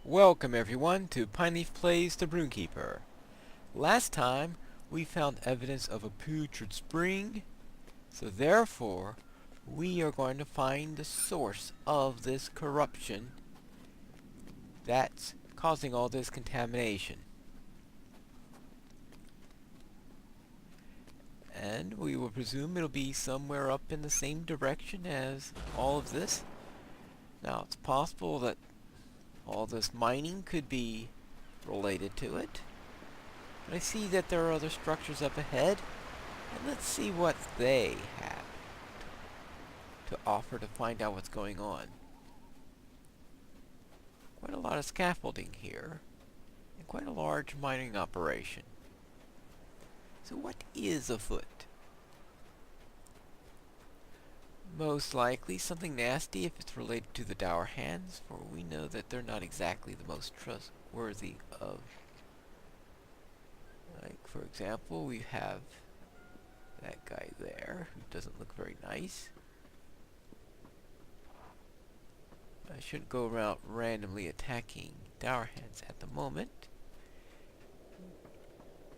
Welcome everyone to Pineleaf Plays the Rune-keeper. Last time we found evidence of a putrid spring, so therefore we are going to find the source of this corruption that's causing all this contamination. And we will presume it'll be somewhere up in the same direction as all of this. Now it's possible that all this mining could be related to it. But I see that there are other structures up ahead, and let's see what they have to offer to find out what's going on. Quite a lot of scaffolding here, and quite a large mining operation. So what is afoot? Most likely something nasty if it's related to the Dour Hands, for we know that they're not exactly the most trustworthy of. Like, for example, we have that guy there who doesn't look very nice. I shouldn't go around randomly attacking Dour Hands at the moment,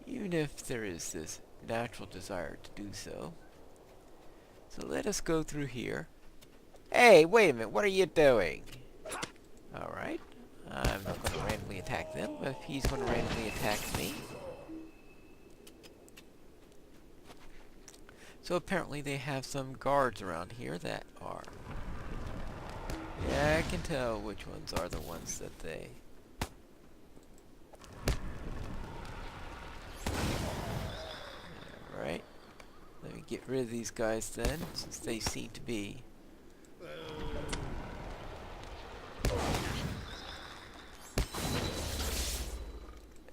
even if there is this natural desire to do so. So let us go through here. Hey, wait a minute, what are you doing? Alright, I'm not going to randomly attack them, but if he's going to randomly attack me. So apparently they have some guards around here that are... Yeah, I can tell which ones are the ones that they... Alright. Let me get rid of these guys then, since they seem to be...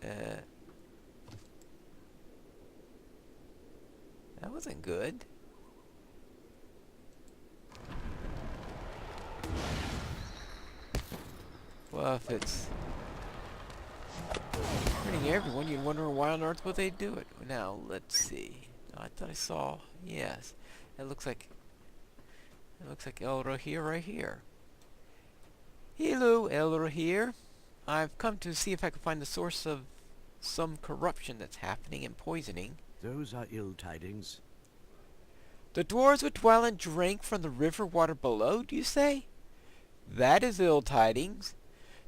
that wasn't good. Well, if it's hurting everyone, you'd wonder why on earth would they do it. Now, let's see. I thought I saw... Yes. It looks like LOTRO here, right here. Hello, LOTRO here. I've come to see if I can find the source of some corruption that's happening and poisoning. Those are ill tidings. The dwarves would dwell and drink from the river water below, do you say? That is ill tidings.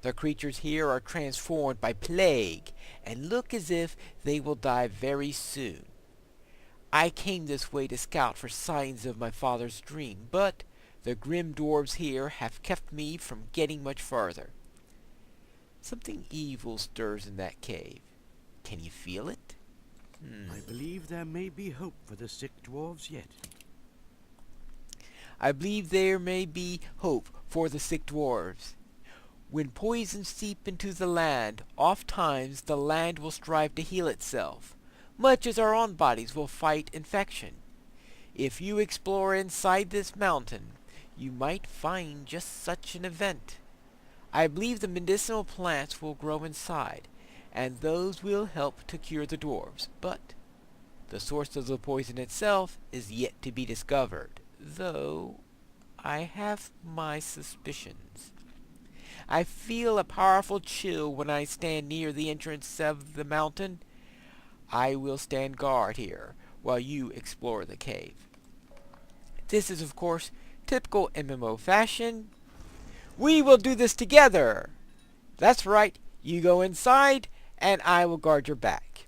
The creatures here are transformed by plague, and look as if they will die very soon. I came this way to scout for signs of my father's dream, but the grim dwarves here have kept me from getting much farther. Something evil stirs in that cave. Can you feel it? I believe there may be hope for the sick dwarves yet. I believe there may be hope for the sick dwarves. When poison seep into the land, oft-times the land will strive to heal itself, much as our own bodies will fight infection. If you explore inside this mountain, you might find just such an event. I believe the medicinal plants will grow inside, and those will help to cure the dwarves, but the source of the poison itself is yet to be discovered, though I have my suspicions. I feel a powerful chill when I stand near the entrance of the mountain. I will stand guard here while you explore the cave. This is, of course, typical MMO fashion. We will do this together! That's right, you go inside, and I will guard your back.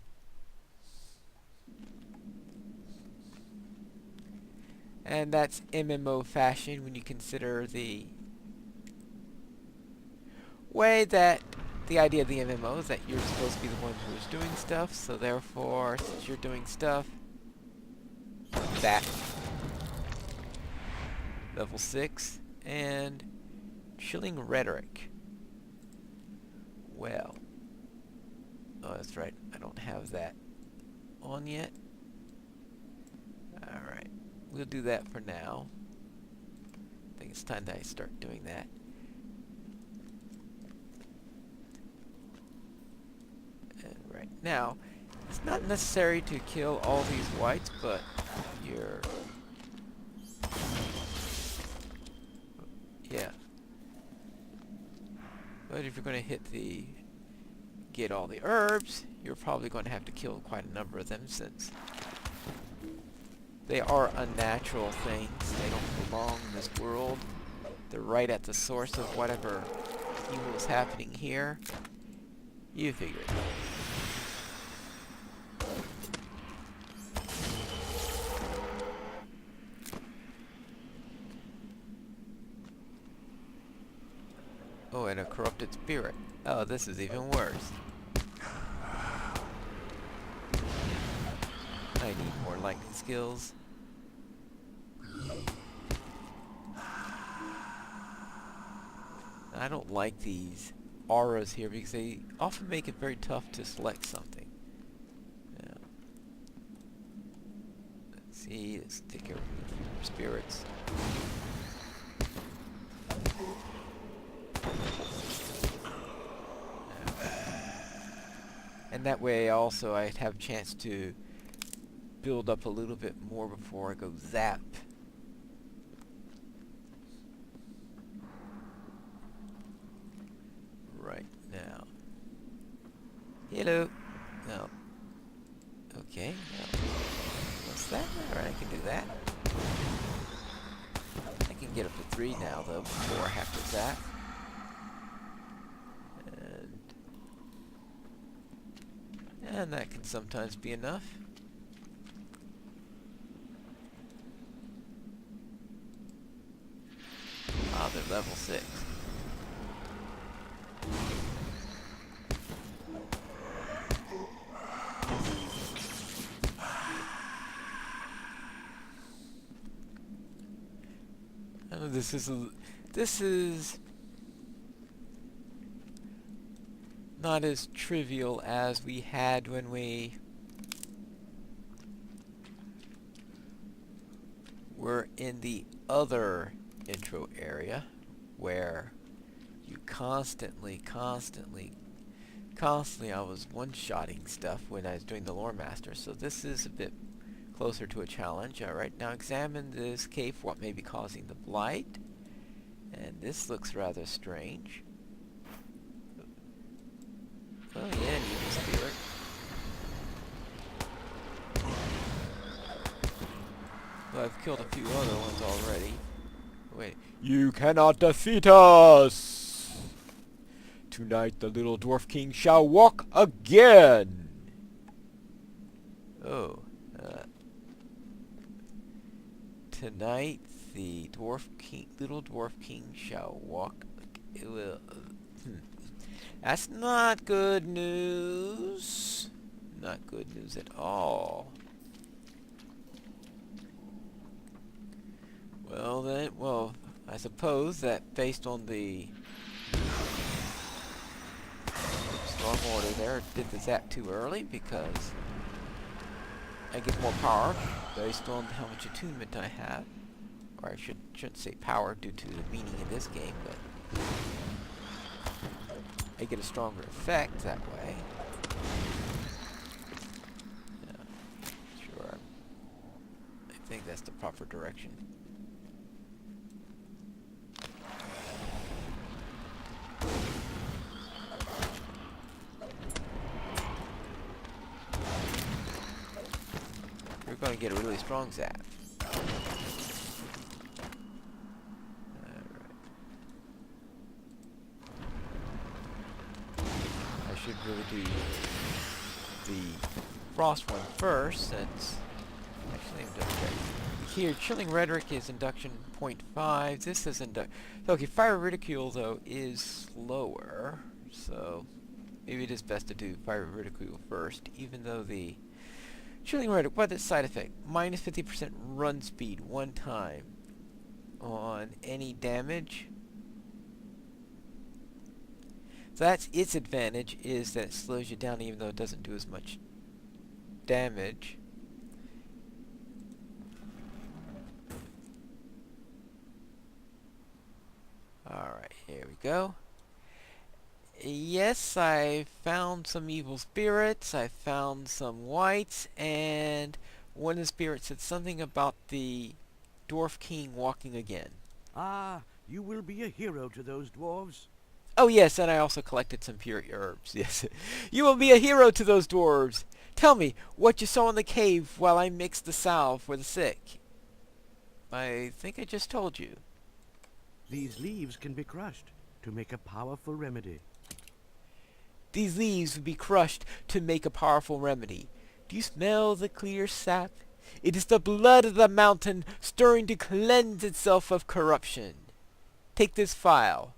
And that's MMO fashion when you consider the way that the idea of the MMO is that you're supposed to be the one who's doing stuff, so therefore, since you're doing stuff, that. Level 6, and chilling rhetoric. Well, oh that's right, I don't have that on yet. Alright, we'll do that for now. I think it's time that I start doing that. Right now, it's not necessary to kill all these whites, but you're... Yeah. But if you're going to get all the herbs, you're probably going to have to kill quite a number of them, since they are unnatural things. They don't belong in this world. They're right at the source of whatever evil is happening here. You figure it out. Oh, and a corrupted spirit. Oh, this is even worse. I need more lightning skills. I don't like these auras here because they often make it very tough to select something. Yeah. Let's see, let's take care of a few more spirits. And that way also I'd have a chance to build up a little bit more before I go zap. Right now. Hello. No. Okay. No. What's that? Alright, I can do that. I can get up to 3 now though before I have to zap. And that can sometimes be enough. Ah, they're level 6. This is not as trivial as we had when we were in the other intro area, where you constantly I was one-shotting stuff when I was doing the Lore Master, so this is a bit closer to a challenge. Alright, now examine this cave for what may be causing the blight. And this looks rather strange. Oh yeah, an evil spirit. Well, I've killed a few other ones already. Wait. You cannot defeat us! Tonight the little dwarf king shall walk again! Oh. Tonight the little dwarf king shall walk. That's not good news. Not good news at all. Well then, I suppose that based on the strong order there, did the zap too early because I get more power based on how much attunement I have. Or I shouldn't say power due to the meaning in this game, but I get a stronger effect that way. Yeah, sure. I think that's the proper direction. You're going to get a really strong zap. Should really do the frost one first, since actually I'm double check. Here, chilling rhetoric is induction 0.5. This is okay. Fire ridicule though is slower, so maybe it is best to do fire ridicule first. Even though the chilling rhetoric, what is side effect? Minus 50% run speed one time on any damage. So that's its advantage, is that it slows you down even though it doesn't do as much damage. Alright, here we go. Yes, I found some evil spirits, I found some whites, and one of the spirits said something about the Dwarf King walking again. Ah, you will be a hero to those dwarves. Oh yes, and I also collected some pure herbs. Yes. You will be a hero to those dwarves. Tell me what you saw in the cave while I mixed the salve for the sick. I think I just told you. These leaves can be crushed to make a powerful remedy. These leaves would be crushed to make a powerful remedy. Do you smell the clear sap? It is the blood of the mountain stirring to cleanse itself of corruption. Take this phial.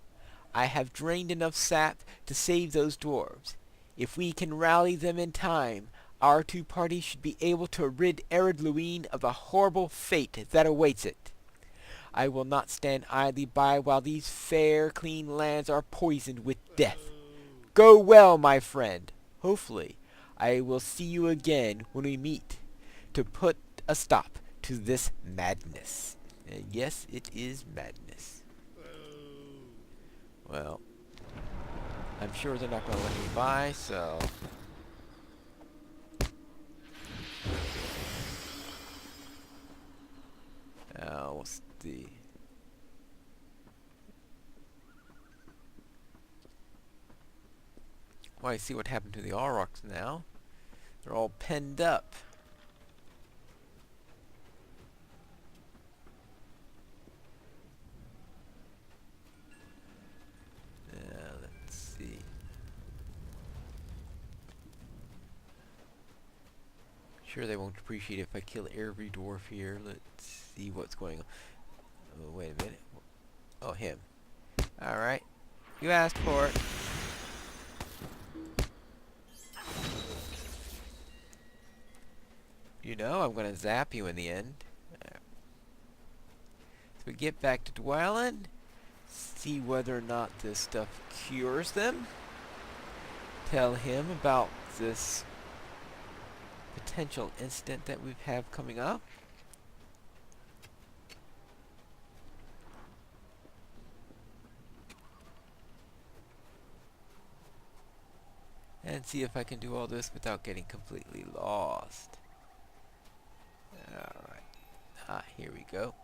I have drained enough sap to save those dwarves. If we can rally them in time, our two parties should be able to rid Ered of the horrible fate that awaits it. I will not stand idly by while these fair, clean lands are poisoned with death. Go well, my friend. Hopefully, I will see you again when we meet to put a stop to this madness. And yes, it is madness. Well, I'm sure they're not going to let me by, so... what's the... Well, I see what happened to the Aurochs now. They're all penned up. Let's see. Sure, they won't appreciate it if I kill every dwarf here. Let's see what's going on. Oh, wait a minute. Oh, him. Alright. You asked for it. You know I'm gonna zap you in the end. So we get back to Dwellin. See whether or not this stuff cures them. Tell him about this potential incident that we have coming up. And see if I can do all this without getting completely lost. Alright. Here we go.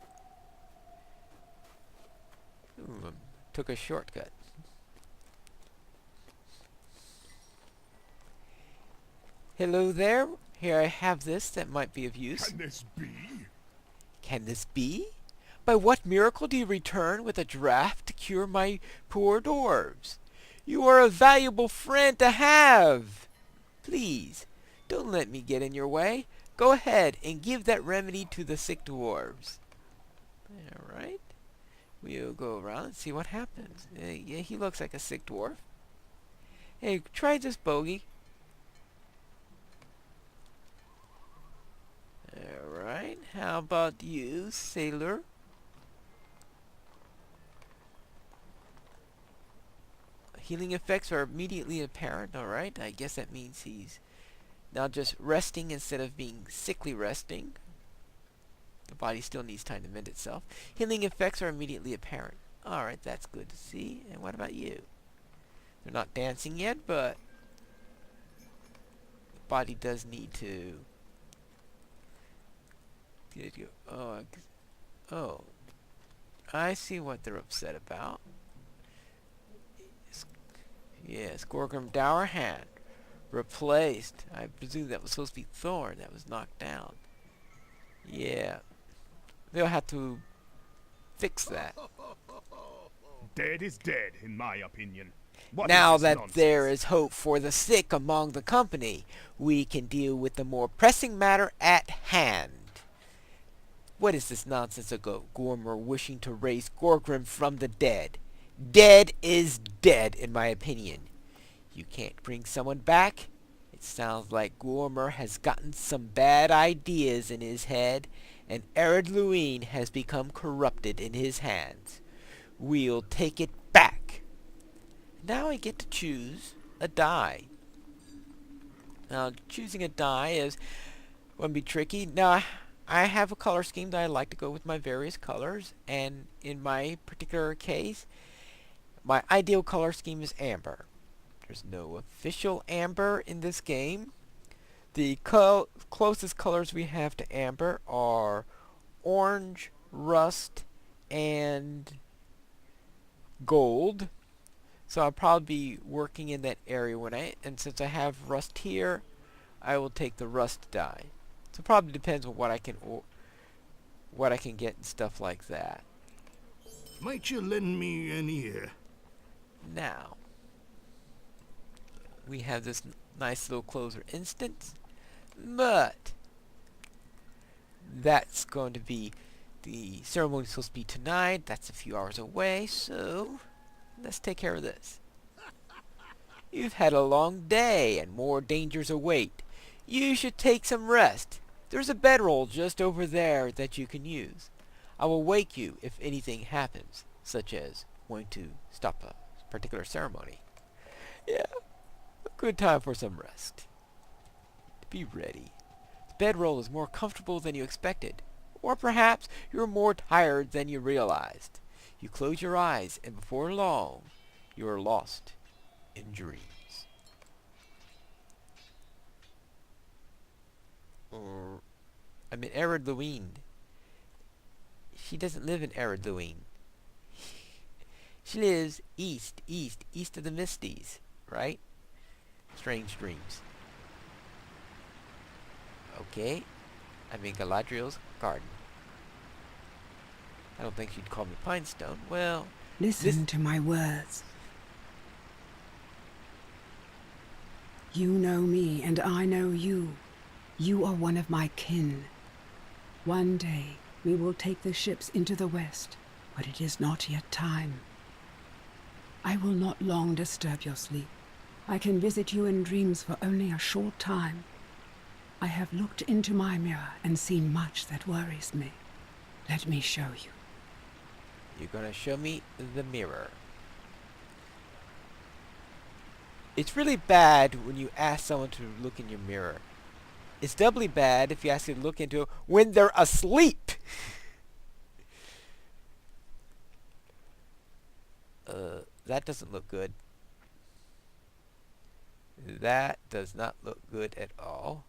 Ooh, took a shortcut. Hello there. Here I have this that might be of use. Can this be? Can this be? By what miracle do you return with a draft to cure my poor dwarves? You are a valuable friend to have. Please, don't let me get in your way. Go ahead and give that remedy to the sick dwarves. Alright. We'll go around and see what happens. Yeah, he looks like a sick dwarf. Hey, try this bogey. Alright, how about you, sailor? Healing effects are immediately apparent, alright. I guess that means he's now just resting instead of being sickly resting. The body still needs time to mend itself. Healing effects are immediately apparent. Alright, that's good to see. And what about you? They're not dancing yet, but the body does need to... Oh, I see what they're upset about. Yes, Gorgrim Dower Hand. Replaced. I presume that was supposed to be Thorn that was knocked down. Yeah. They'll have to fix that. Dead is dead, in my opinion. What Now is this that nonsense? there is hope for the sick among the company, we can deal with the more pressing matter at hand. What is this nonsense of Gormer wishing to raise Gorgrim from the dead? Dead is dead, in my opinion. You can't bring someone back? It sounds like Gormer has gotten some bad ideas in his head, and Ered has become corrupted in his hands. We'll take it back. Now I get to choose a die. Now, choosing a die is going to be tricky. Now, I have a color scheme that I like to go with my various colors, and in my particular case, my ideal color scheme is amber. There's no official amber in this game. The closest colors we have to amber are orange, rust, and gold. So I'll probably be working in that area and since I have rust here, I will take the rust dye. So it probably depends on what I can get and stuff like that. Might you lend me an ear? Now, we have this nice little closer instance, but that's going to be, the ceremony's supposed to be tonight. That's a few hours away, so let's take care of this. You've had a long day and more dangers await. You should take some rest. There's a bedroll just over there that you can use. I will wake you if anything happens, such as wanting to stop a particular ceremony. Yeah, a good time for some rest. Be ready. The bedroll is more comfortable than you expected, or perhaps you're more tired than you realized. You close your eyes, and before long, you are lost in dreams. I'm in Ered Luin. She doesn't live in Ered Luin. She lives east of the Misties, right? Strange dreams. Okay, I'm in Galadriel's garden. I don't think she'd call me Pinestone. Well, listen to my words. You know me, and I know you. You are one of my kin. One day, we will take the ships into the west, but it is not yet time. I will not long disturb your sleep. I can visit you in dreams for only a short time. I have looked into my mirror and seen much that worries me. Let me show you. You're gonna show me the mirror. It's really bad when you ask someone to look in your mirror. It's doubly bad if you ask them to look into it when they're asleep. That doesn't look good. That does not look good at all.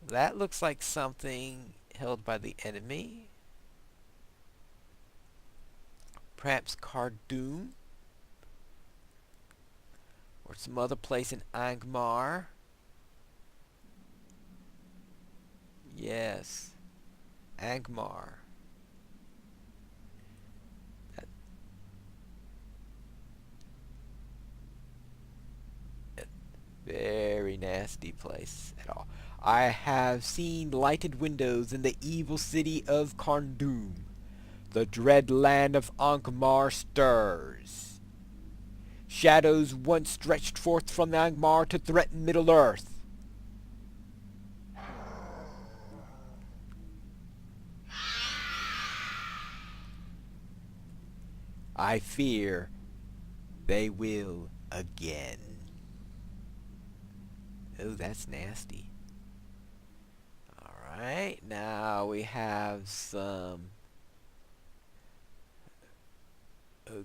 That looks like something held by the enemy. Perhaps Cardoon? Or some other place in Angmar? Yes. Angmar. Very nasty place at all. I have seen lighted windows in the evil city of Cardoon. The dread land of Angmar stirs. Shadows once stretched forth from Angmar to threaten Middle-earth. I fear they will again. Oh, that's nasty. Alright, now we have a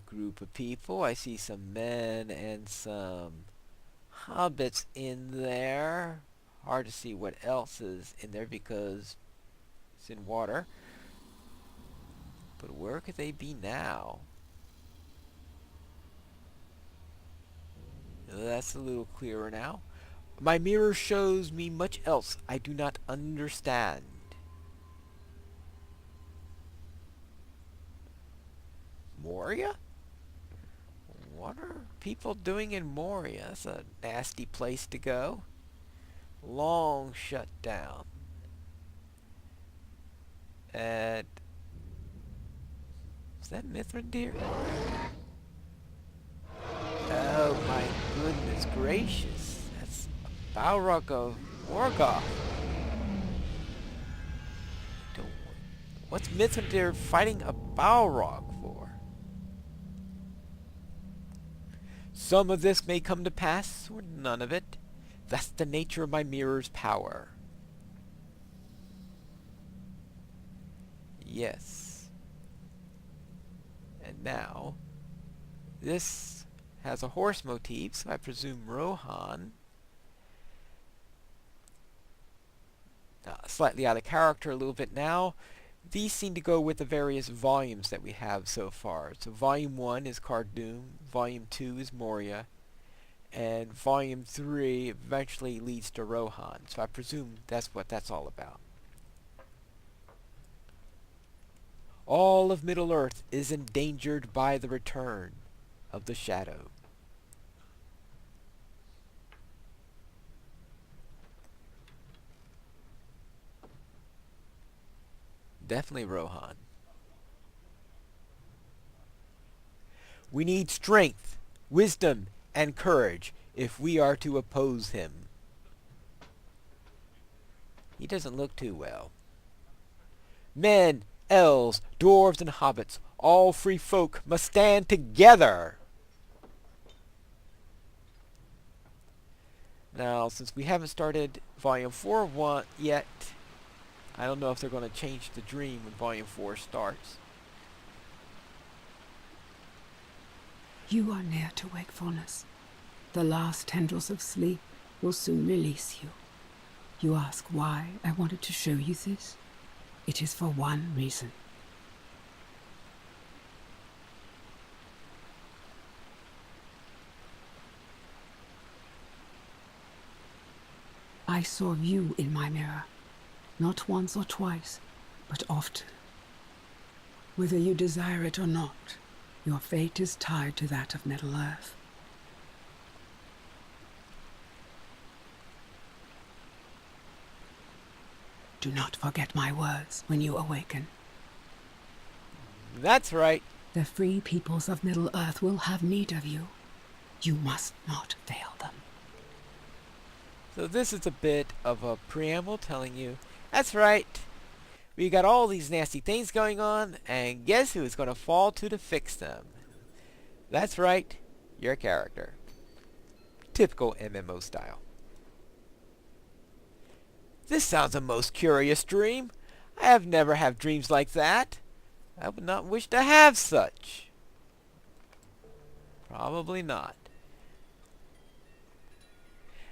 group of people. I see some men and some hobbits in there. Hard to see what else is in there because it's in water. But where could they be now? That's a little clearer now. My mirror shows me much else I do not understand. Moria? What are people doing in Moria? That's a nasty place to go. Long shut down. And is that Mithrandir? Oh my goodness gracious. That's a Balrog of Morgoth. What's Mithrandir fighting a Balrog for? Some of this may come to pass, or none of it. That's the nature of my mirror's power. Yes. And now, this has a horse motif, so I presume Rohan. Slightly out of character a little bit now. These seem to go with the various volumes that we have so far. So Volume 1 is Cardoon, Volume 2 is Moria, and Volume 3 eventually leads to Rohan. So I presume that's what that's all about. All of Middle-earth is endangered by the return of the Shadow. Definitely Rohan. We need strength, wisdom, and courage if we are to oppose him. He doesn't look too well. Men, elves, dwarves, and hobbits, all free folk must stand together. Now, since we haven't started Volume 4 yet, I don't know if they're going to change the dream when Volume 4 starts. You are near to wakefulness. The last tendrils of sleep will soon release you. You ask why I wanted to show you this? It is for one reason. I saw you in my mirror, not once or twice, but often. Whether you desire it or not, your fate is tied to that of Middle-earth. Do not forget my words when you awaken. That's right. The free peoples of Middle-earth will have need of you. You must not fail them. So this is a bit of a preamble telling you, that's right, we got all these nasty things going on, and guess who is going to fall to fix them? That's right, your character. Typical MMO style. This sounds a most curious dream. I have never had dreams like that. I would not wish to have such. Probably not.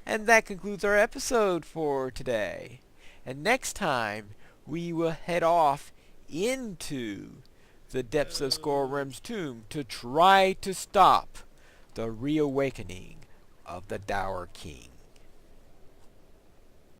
And that concludes our episode for today. And next time, we will head off into the depths of Skorrim's tomb to try to stop the reawakening of the Dour King.